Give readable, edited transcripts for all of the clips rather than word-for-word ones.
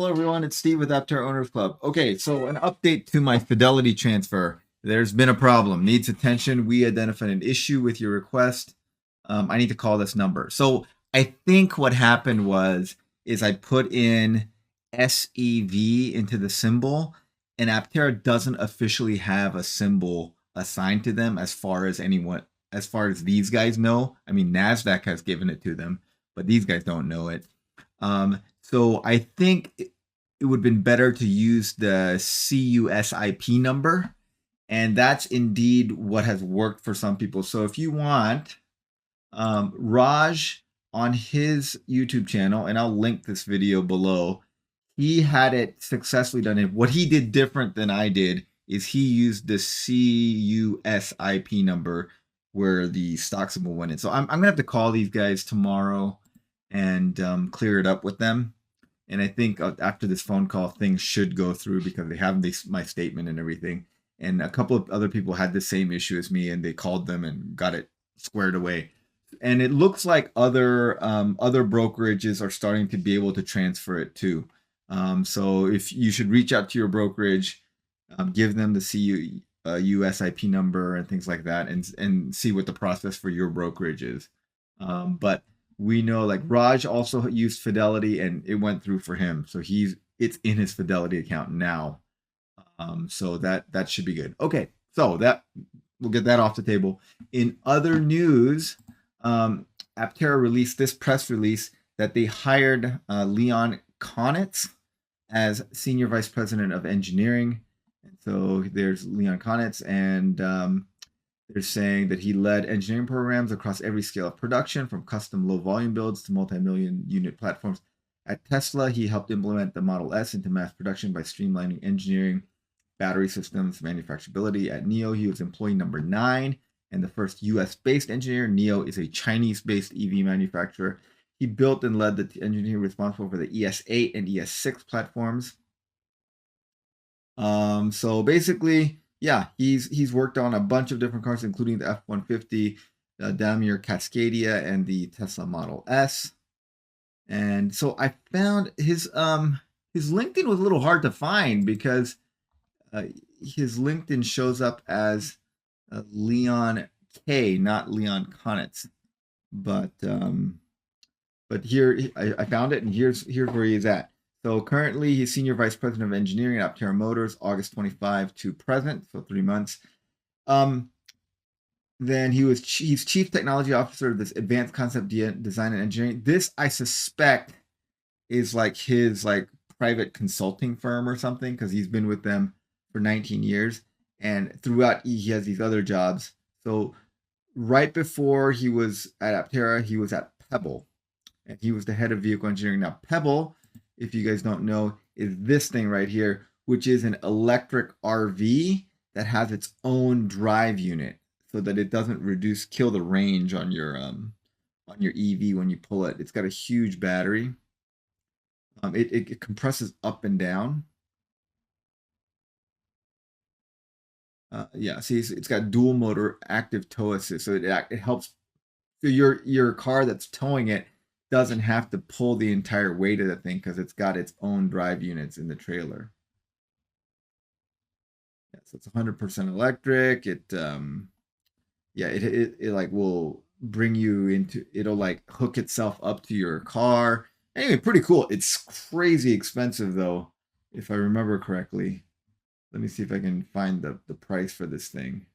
Hello, everyone. It's Steve with Aptera Owners Club. Okay, so an update to my Fidelity transfer. There's been a problem. Needs attention. We identified an issue with your request. I need to call this number. So I think what happened is I put in SEV into the symbol, and Aptera doesn't officially have a symbol assigned to them as far as these guys know. I mean, NASDAQ has given it to them, but these guys don't know it. So I think it would have been better to use the CUSIP number, and that's indeed what has worked for some people. So if you want, Raj on his YouTube channel, and I'll link this video below, he had it successfully done. And what he did different than I did is he used the CUSIP number where the stock symbol went in. So I'm gonna have to call these guys tomorrow and clear it up with them. And I think after this phone call, things should go through because they have my statement and everything. And a couple of other people had the same issue as me, and they called them and got it squared away. And it looks like other brokerages are starting to be able to transfer it too. So if you should reach out to your brokerage, give them the USIP number and things like that, and see what the process for your brokerage is. But we know like Raj also used Fidelity and it went through for him. So it's in his Fidelity account now. So that should be good. Okay, so that we'll get that off the table. In other news, Aptera released this press release that they hired Leon Konitz as Senior Vice President of Engineering. And so there's Leon Konitz, and they're saying that he led engineering programs across every scale of production, from custom low-volume builds to multi-million unit platforms. At Tesla, he helped implement the Model S into mass production by streamlining engineering, battery systems, manufacturability. At NIO, he was employee number 9 and the first US-based engineer. NIO is a Chinese-based EV manufacturer. He built and led the engineer responsible for the ES8 and ES6 platforms. So basically, yeah, he's worked on a bunch of different cars, including the F-150, the Daimler Cascadia, and the Tesla Model S. And so I found his LinkedIn was a little hard to find because his LinkedIn shows up as Leon K, not Leon Konitz. But here I found it, and here's where he is at. So currently, he's Senior Vice President of Engineering at Aptera Motors, August 25 to present, so 3 months. Then he's Chief Technology Officer of this Advanced Concept Design and Engineering. This, I suspect, is like his private consulting firm or something, because he's been with them for 19 years. And throughout, he has these other jobs. So right before he was at Aptera, he was at Pebble, and he was the head of vehicle engineering. Now, Pebble, if you guys don't know, is this thing right here, which is an electric RV that has its own drive unit so that it doesn't kill the range on your EV when you pull it. It's got a huge battery. It compresses up and down. Yeah, see, it's got dual motor active tow assist, so it helps. So your car that's towing it doesn't have to pull the entire weight of the thing because it's got its own drive units in the trailer. Yeah, so it's 100% electric. It like will bring you into, it'll like hook itself up to your car. Anyway, pretty cool. It's crazy expensive though, if I remember correctly. Let me see if I can find the price for this thing.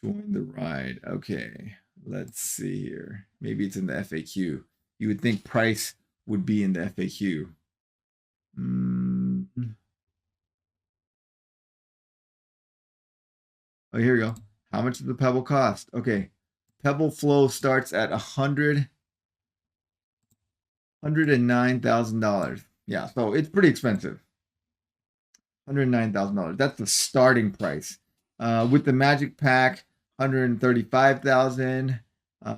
Join the ride. Okay. Let's see here. Maybe it's in the FAQ. You would think price would be in the FAQ. Oh, here we go. How much does the Pebble cost? Okay. Pebble Flow starts at $109,000. Yeah, so it's pretty expensive. $109,000. That's the starting price. With the Magic Pack, $135,000.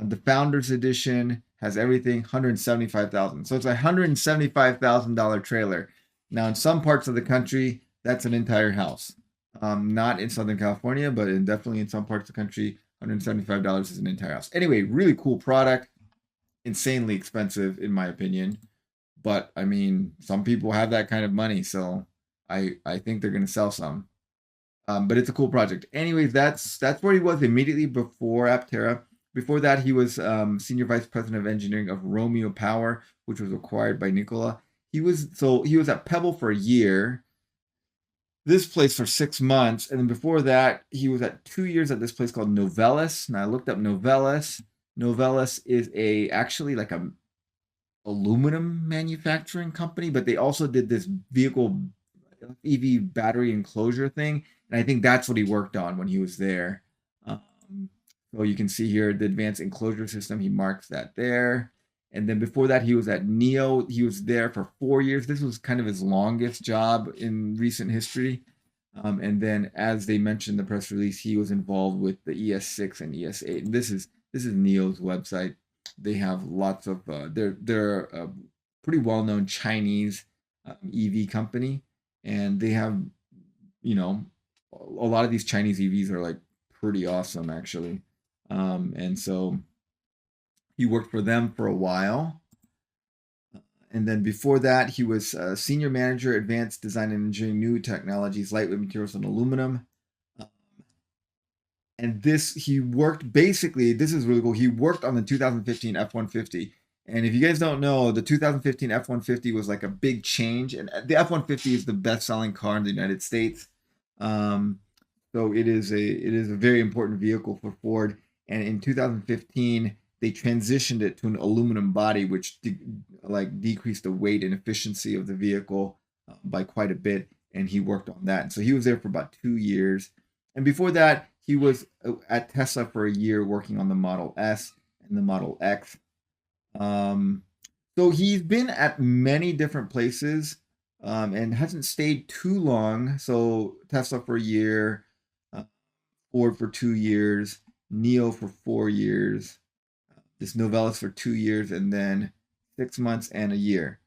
The Founders Edition has everything, $175,000. So it's a $175,000 trailer. Now, in some parts of the country, that's an entire house. Not in Southern California, but definitely in some parts of the country, $175 is an entire house. Anyway, really cool product. insanely expensive in my opinion. But I mean, some people have that kind of money, so I think they're gonna sell some. But it's a cool project. Anyways, that's where he was immediately before Aptera. Before that, he was senior vice president of engineering of Romeo Power, which was acquired by Nikola. He was at Pebble for a year, this place for 6 months, and then before that, he was at 2 years at this place called Novellus. Now I looked up Novellus. Novellus is a actually like a aluminum manufacturing company, but they also did this vehicle EV battery enclosure thing, and I think that's what he worked on when he was there. Um, so you can see here the advanced enclosure system. He marks that there. And then before that, he was at Neo. He was there for 4 years. This was kind of his longest job in recent history. And then, as they mentioned in the press release, he was involved with the ES6 and ES8. And this is Neo's website. They have lots of they're a pretty well known Chinese EV company, and they have you know a lot of these Chinese EVs are like pretty awesome actually. And so he worked for them for a while. And then before that, he was senior manager, advanced design and engineering, new technologies, lightweight materials, and aluminum. And this, he worked basically, this is really cool. He worked on the 2015 F-150. And if you guys don't know, the 2015 F-150 was like a big change. And the F-150 is the best selling car in the United States. Um, so it is a very important vehicle for Ford. And in 2015, they transitioned it to an aluminum body, which decreased the weight and efficiency of the vehicle by quite a bit. And he worked on that. And so he was there for about 2 years. And before that, he was at Tesla for a year working on the Model S and the Model X. Um, so he's been at many different places and hasn't stayed too long. So Tesla for a year, uh, Ford for 2 years, Neo for 4 years, this Novellus for 2 years, and then 6 months and a year.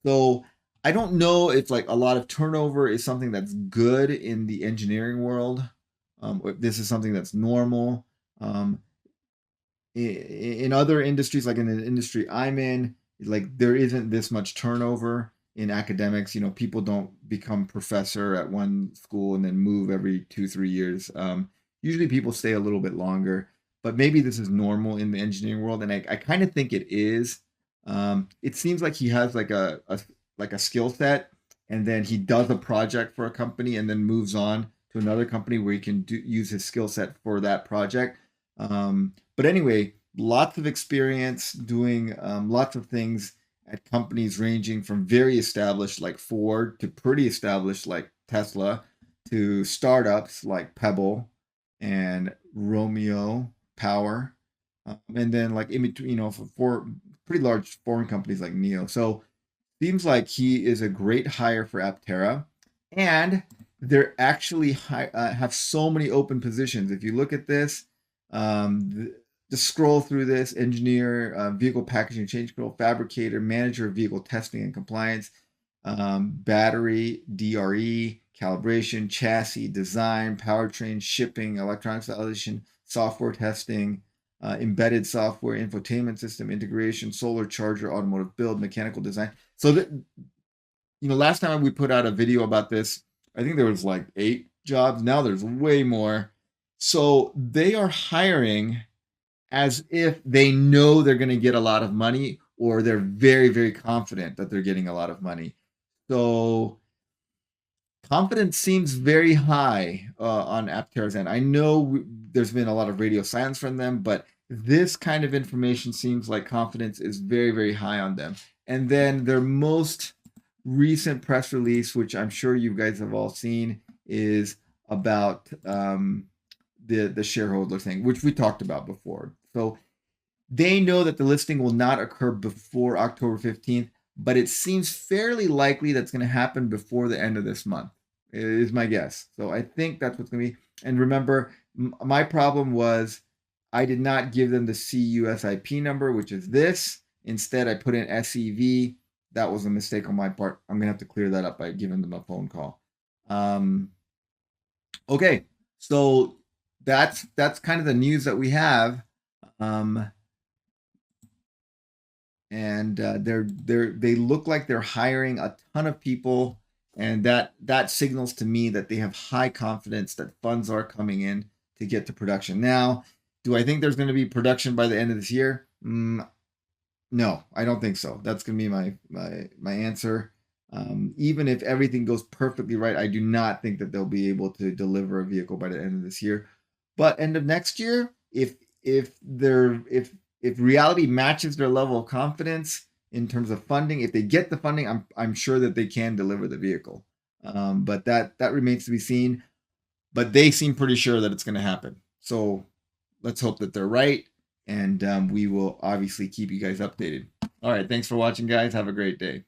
So I don't know if like a lot of turnover is something that's good in the engineering world. If this is something that's normal. Um, in other industries, like in the industry I'm in, like there isn't this much turnover in academics. People don't become professor at one school and then move every 2 3 years. Usually people stay a little bit longer, but maybe this is normal in the engineering world, and I kind of think it is. It seems like he has like a skill set, and then he does a project for a company and then moves on to another company where he can use his skill set for that project. But anyway, lots of experience doing lots of things at companies ranging from very established like Ford to pretty established like Tesla to startups like Pebble and Romeo Power. And then like in between, for pretty large foreign companies like Neo. So seems like he is a great hire for Aptera, and they're actually have so many open positions. If you look at this, just scroll through this: engineer, vehicle packaging change control, fabricator, manager of vehicle testing and compliance, battery, DRE, calibration, chassis, design, powertrain, shipping, electronics validation, software testing, embedded software, infotainment system integration, solar charger, automotive build, mechanical design. So that last time we put out a video about this, I think there was like 8 jobs. Now there's way more. So they are hiring as if they know they're going to get a lot of money, or they're very, very confident that they're getting a lot of money. So confidence seems very high on Aptera's end. I know there's been a lot of radio silence from them, but this kind of information seems like confidence is very, very high on them. And then their most recent press release, which I'm sure you guys have all seen, is about the shareholder thing, which we talked about before. So they know that the listing will not occur before October 15th, but it seems fairly likely that's going to happen before the end of this month, is my guess. So I think that's what's going to be. And remember, my problem was I did not give them the CUSIP number, which is this. Instead, I put in SEV. That was a mistake on my part. I'm going to have to clear that up by giving them a phone call. Okay, so that's kind of the news that we have. Um, and they look like they're hiring a ton of people, and that signals to me that they have high confidence that funds are coming in to get to production. Now, do I think there's going to be production by the end of this year? No, I don't think so. That's going to be my answer. Even if everything goes perfectly right, I do not think that they'll be able to deliver a vehicle by the end of this year. But end of next year, if reality matches their level of confidence in terms of funding, if they get the funding, I'm sure that they can deliver the vehicle. But that remains to be seen. But they seem pretty sure that it's going to happen. So let's hope that they're right, and we will obviously keep you guys updated. All right, thanks for watching, guys. Have a great day.